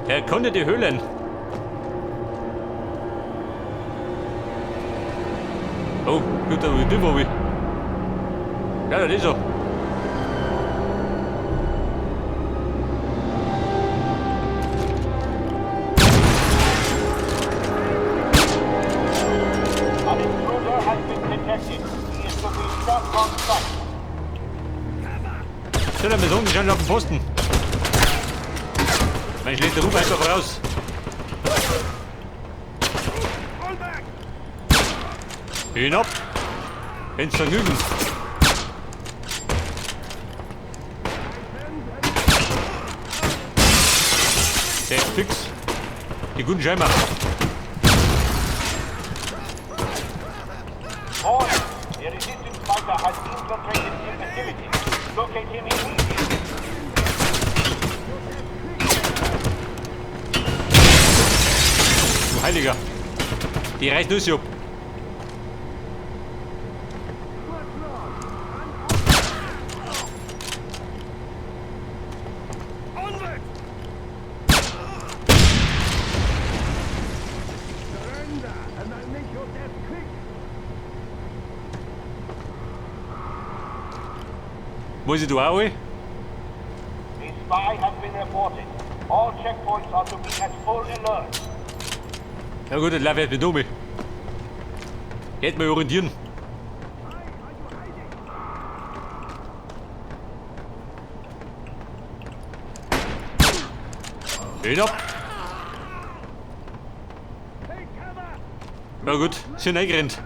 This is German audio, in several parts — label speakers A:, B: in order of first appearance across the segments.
A: Er konnte die Höhlen. Oh, gut, da bin ich. Ja, das ist so. Stell dir mal so, die schauen auf den Posten. Mensch, lädt der Ruf einfach raus. Hinab. Ins Vergnügen. Der ist fix. Die guten Scheimer.
B: The resistance fighter has infiltrated the facility. Locate him immediately.
A: Du Heiliger. Die reißt Nüsse ab. Muss ich da auch hin?
B: A spy has been reported. All checkpoints are to be at full alert.
A: Ja gut, dann laufe ich jetzt mit um. Jetzt mal orientieren. Hinab. Na gut, sind eingerannt.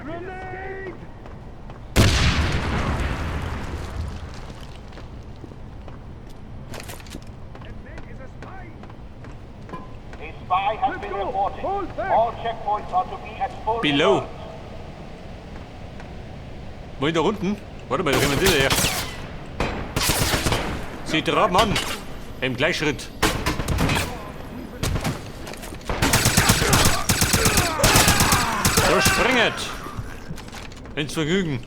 B: Spy has been reported. All checkpoints are to be at full
A: Below.
B: alert.
A: Wohin da unten? Warte mal, da kommen diese her. Sieht der Raben an. Im Gleichschritt. So springet. Ins Vergnügen.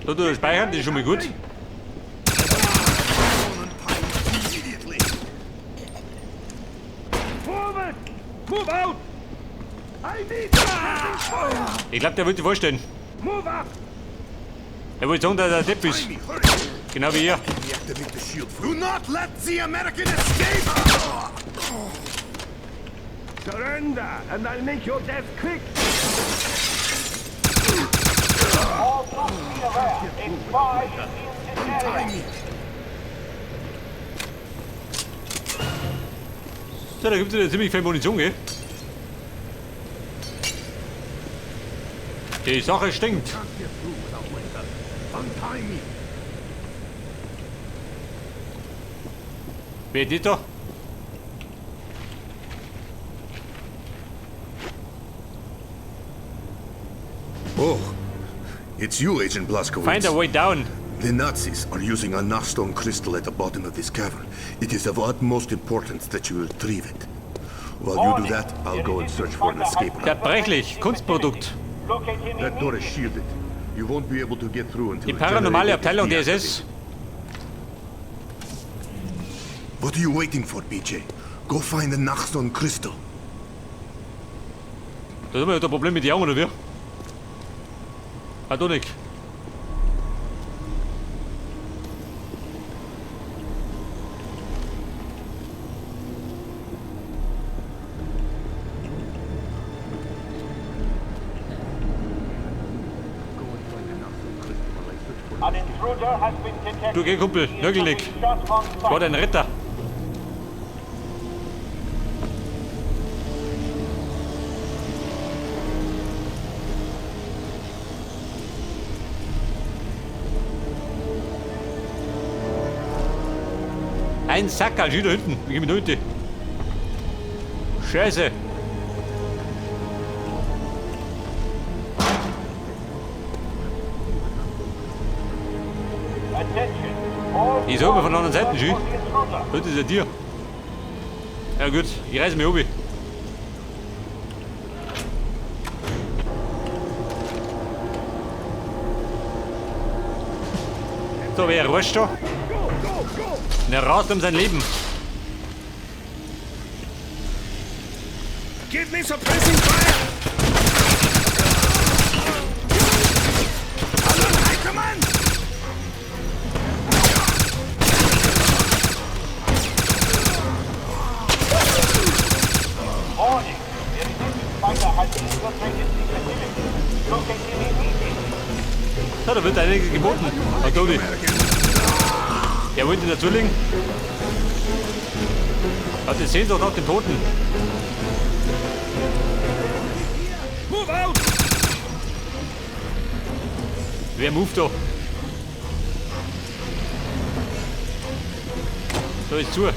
A: So, du speichern, das ist schon mal gut. Ich glaube, der wollte vorstellen. Er wollte sagen, dass er Depp ist. Genau wie ihr.
C: Do not let the American escape!
D: Surrender, and I'll make your death quick.
B: All troops be aware. A spy is in this area.
A: So, da gibt es ja ziemlich viel Munition, gell? Die Sache stinkt. Wer ist das da?
C: Oh, it's you, Agent Blaskowitz.
A: Find a way down.
C: The Nazis are using a Nachstone crystal at the bottom of this cavern. It is of utmost importance that you retrieve it. While you do that, I'll go and search for an escape route.
A: Zerbrechlich, Kunstprodukt.
B: Locate him
C: That door is
B: immediately.
C: shielded. You won't be able to get through until
A: Die
C: the
A: paranormale
C: generator
A: Abteilung
C: is
A: der
C: deactivated.
A: SS.
C: What are you waiting for, BJ? Go find the Nachstone crystal.
A: Da haben wir ja ein Problem mit den Augen, oder wie? Hat doch nicht.
B: An intruder has been detected.
A: Du geh, Kumpel,
B: He is
A: nögel
B: to be
A: nicht.
B: shot on sight.
A: War dein Retter. Ein Sackerl, schon da hinten. Ich geh mit da hinten. Scheiße.
B: Attention. All
A: Die suchen wir von der anderen Seite,
B: search
A: Ju.
B: for the intruder.
A: Das ist ja dir. Ja gut, ich reiß mich um. So, wer rusht da? Der rast um sein Leben.
D: Give me suppressing fire! Hey, come on!
B: Warning. The resistance fighter has infiltrated the facility. Locate him immediately.
A: So, da wird einiges geboten. Oh, Toni. Er wollte ihn dazulegen. Hat die Sehnsucht nach dem Toten.
D: Move out!
A: Wer moved da? Da ist zu.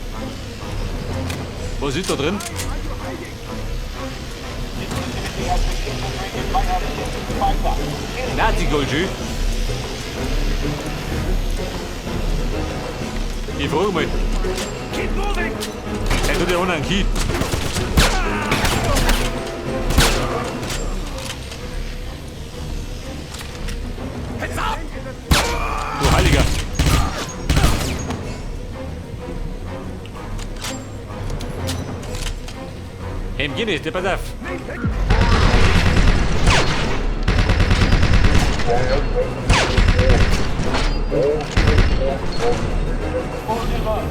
A: Was ist da drin?
B: This facility has been infiltrated by a resistance fighter. Kill him.
A: Nazi-Goldschü. Ich frage mal.
D: Keep moving!
A: Er tut ja ohne einen Key.
D: Heads up!
A: Du Heiliger. Hey, Guinness, der pass auf.
B: Hold him up.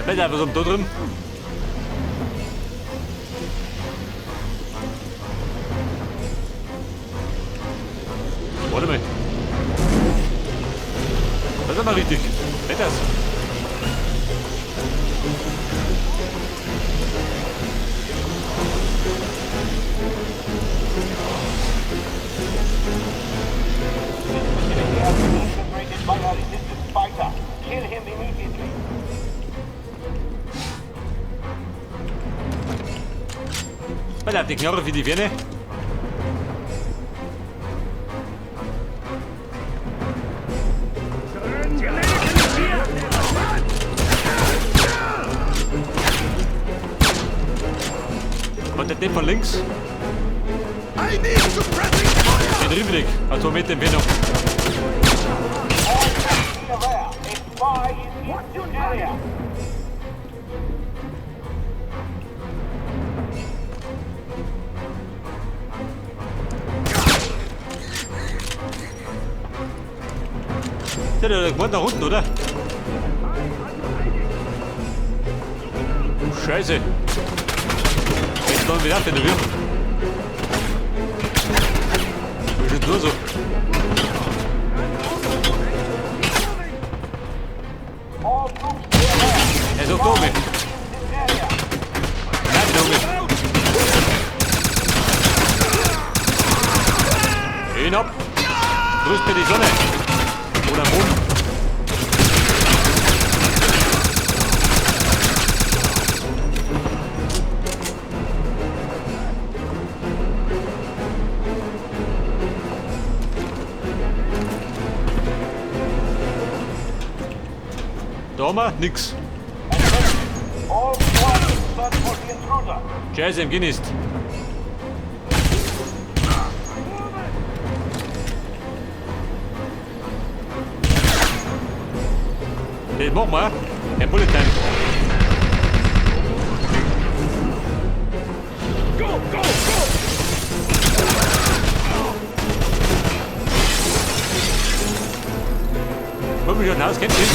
A: Pass auf, was haben da drin? Warte mal. Das ist mal richtig. Nicht das.
B: Facility has been infiltrated by a resistance fighter. Kill him immediately.
A: Pass auf, die Knarre für die Birne. Und der Depp von links.
D: I need suppressing fire!
A: Den Riebelig, also mit dem Venom.
B: All troops be aware. A spy is in the area.
A: Der hat gemeint nach unten, oder? Scheiße. Jetzt dann wieder ab, wenn du willst. Was ist denn nur so?
B: All troops be aware.
A: Er ist auch da oben.
B: In this area.
A: Nein, da oben. Ihn ab. Grüß mir die Sonne. Oder Mond. Da haben wir nix.
B: All squads search for the intruder.
A: Scheiße, im Guinness. Das machen wir. Ein Bullet Time.
D: Go, go, go!
A: Wollen wir schon ein Haus, kennst du das?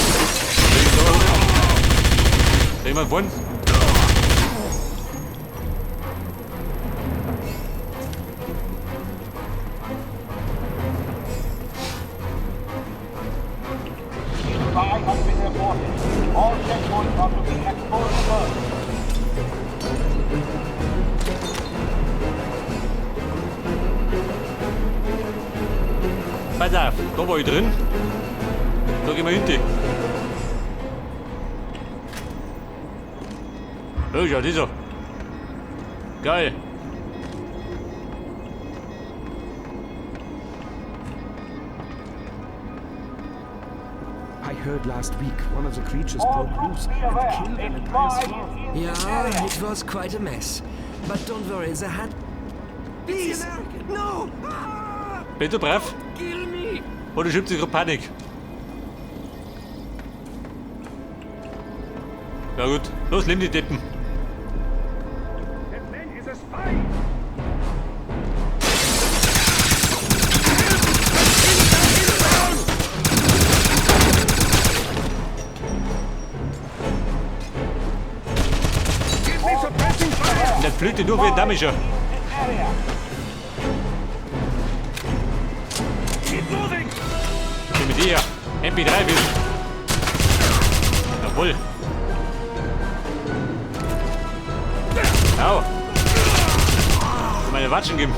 A: Da jemand vorne?
B: Spy has been reported. All checkpoints are to be exposed first.
A: Pass auf, da war ich drin. Da gehen wir hinten. Oh, schau, dieser. Geil.
E: I heard last week one of the creatures broke loose and killed an entire swarm.
F: Yeah, it was quite a mess. But don't worry, the hat... Please! No! Ah!
A: Bist du brav?
F: Kill me!
A: Oder schiebt sich gerade Panik? Na gut, los, nimm die Deppen.
D: That man is a spy. Give me suppressing fire.
A: Und der flüchtet nur wie ein Damischer.
D: Keep moving.
A: Ich mit dir. MP3 will. Jawohl. Au. Meine Watschen geben.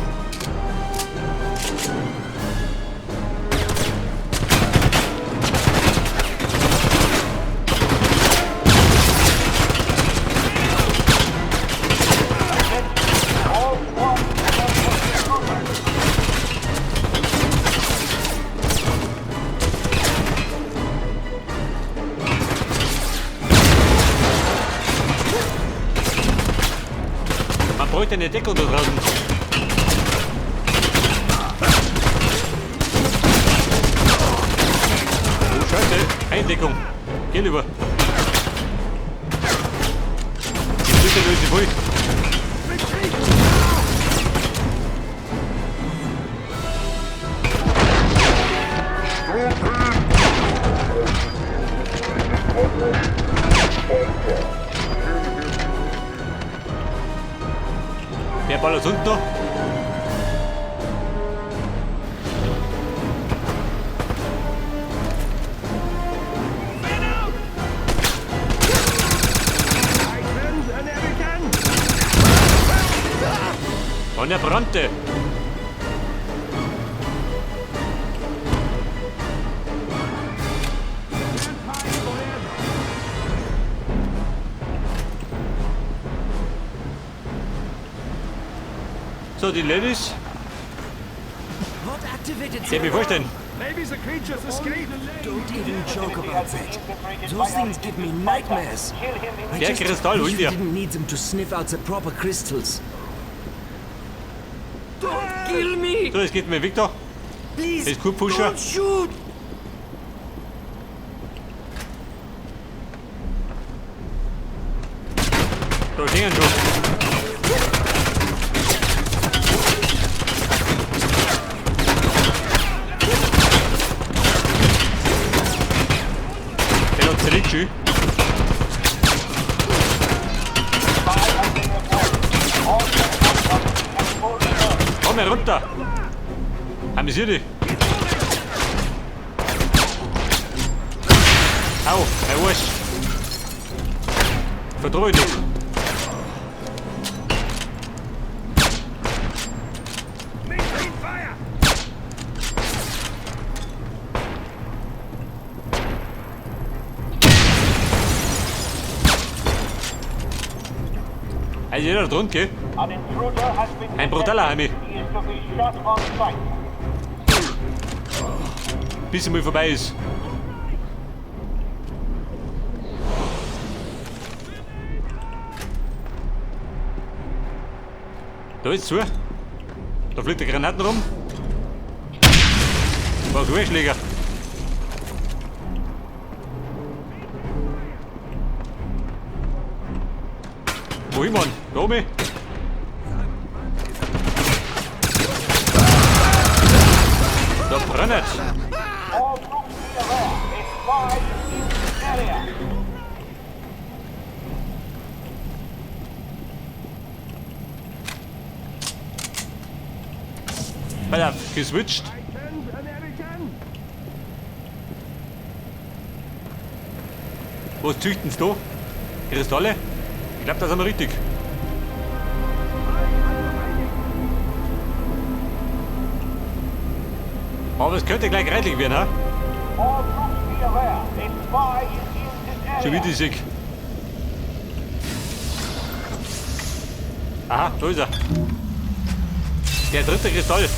A: Man bräuchte eine Deckung da draußen. Oh Scheiße, Eindeckung. Geh lieber. Die Flüsse lösen voll. Der Ball ist unten noch. Und er brannte. So, die Ladies.
F: What activated
A: Ich mir vorstellen.
D: Maybe the creatures escaped.
F: Don't even joke about that. Those things give me nightmares. I
A: Der
F: just
A: Kristall,
F: wish
A: hol
F: we
A: dir.
F: didn't need them to sniff out the proper crystals. Don't kill me!
A: So, jetzt geht mir Victor.
F: Please,
A: Ist gut, Pusher.
F: don't shoot!
A: So, stehen schon. Der hat zurückgeschickt. Komm her runter! Amüsier dich! Au, ein Arsch! Verdreh dich!
D: Maintain fire.
A: Also jeder drunter, gell?
B: An intruder has been
A: Ein brutaler Heimi.
B: He is to be shot on sight.
A: Bis er mal vorbei ist. Da ist zu. Da fliegt der Granaten rum. Was Urschläger. Wohin, Mann? Da oben? Da brennt.
B: All troops be aware. A spy is in this area.
A: Weil geswitcht. Was züchten sie da? Kristalle? Ich glaube, das sind wir richtig. Aber es könnte gleich reichlich werden, ha?
B: All troops be aware. A spy is in this
A: Schon
B: area.
A: wieder sick. Aha, da ist er. Der dritte Kristall.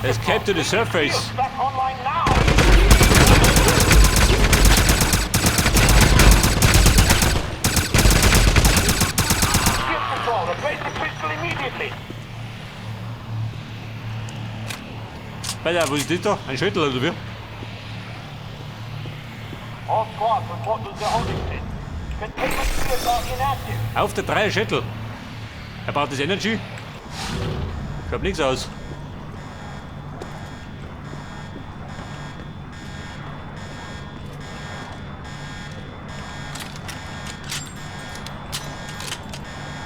A: Escape to the surface.
B: Back online now. Ship control, replace the crystal immediately.
A: Alter, was ist das da? Ein Schüttel oder wie?
B: All squads report to the holding pit. Containment fields are inactive.
A: Auf der 3 Schüttel. Er braucht das Energy. Schaut nichts aus.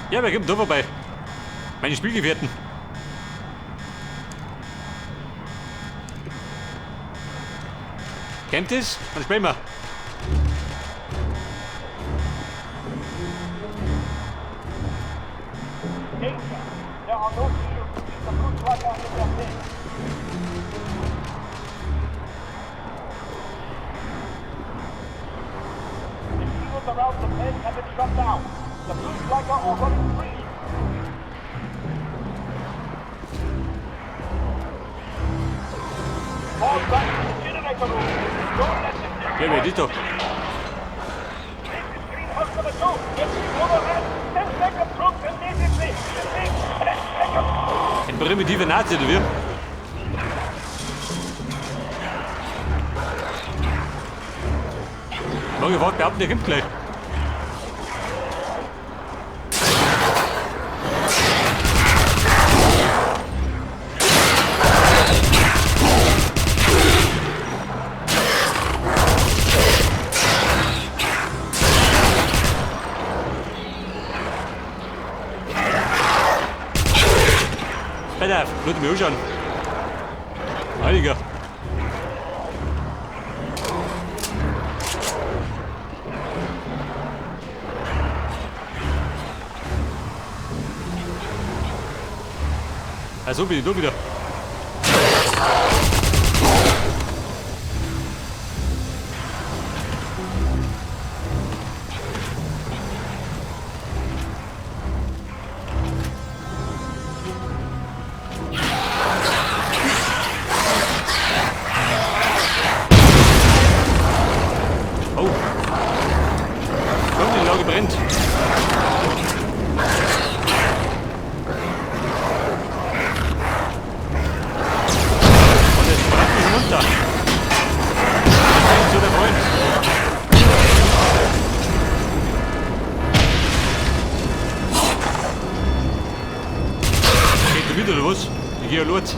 A: Ja, wir kommen da vorbei. Meine Spielgefährten. Kennt es? Dann spielen wir.
B: Danger. There are no shields. The blue flag is their pit. The shields around the pit have been shut down. The blue flag are running free. Fall back to the generator room. Don't let them get
A: Ja, wer ist das da?
B: green hook number 2. It's overhead. 10 seconds troops immediately. 10 seconds.
A: Ein primitiver Nazi, oder wie? Mag ich warte, behaupten, der kommt gleich. Alter, lass mich anschauen. Heiliger. Also bin ich da wieder. Oh. Komm, die Lage brennt. Runter. Zu der Freund. Geht du wieder oder was? Ich gehe ja los.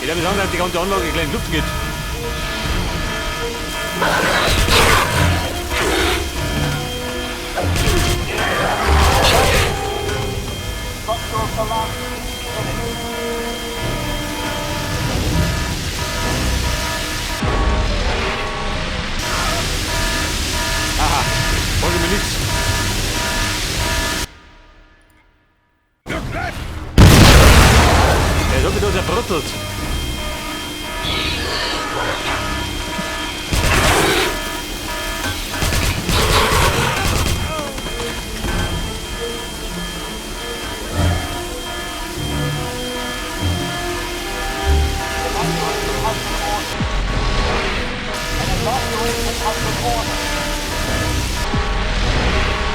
A: Ich darf sagen, dass die ganze Anlage gleich in die Luft geht.
B: Structural collapse.
A: Aha, folge mir nichts.
D: Look left!
A: Jetzt hab ich da zerbröttelt.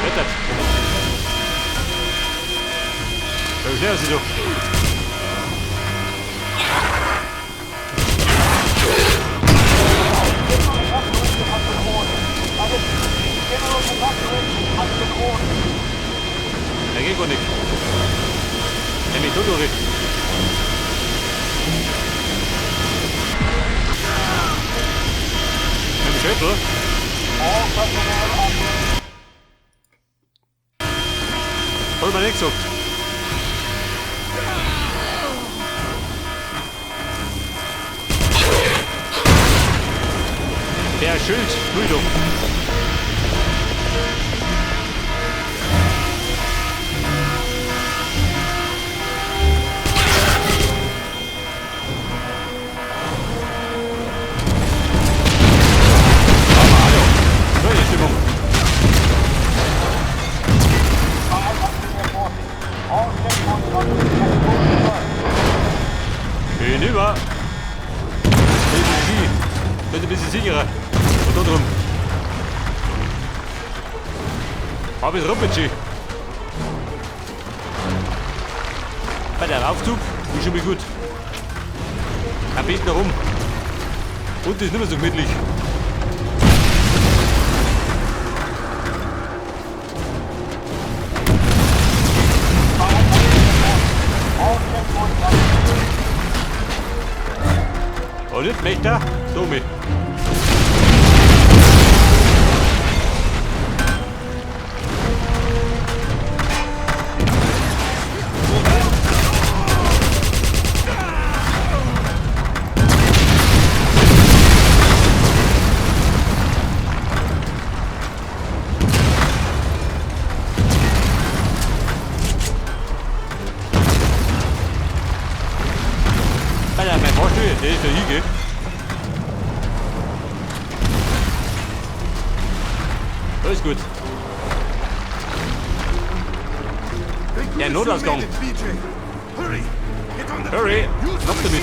A: Rettet. Schau, wie schnell ist sie so. Er geht gar nicht. Er mich durch. Mit dem Schüttel. Hol mal nichts gesagt. Der ein Schild. Tu ich doch. Hinüber! Wird ein bisschen sicherer. Und da drum. Hab ich's Rumpetschi. Bei der Aufzug ist schon mal gut. Am besten nach oben. Und ist nicht mehr so gemütlich. Und jetzt möchte er so mit. Mein Vorstell, der ist ja hier, gell? Alles gut. Der Notausgang. Hurry! Stopp damit!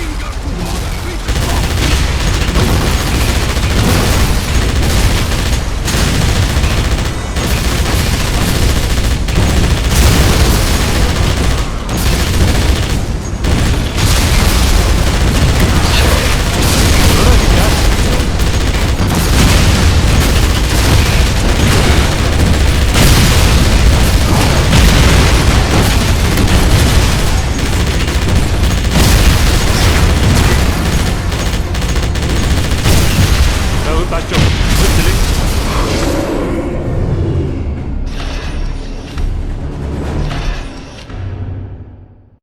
A: Passt schon. Links.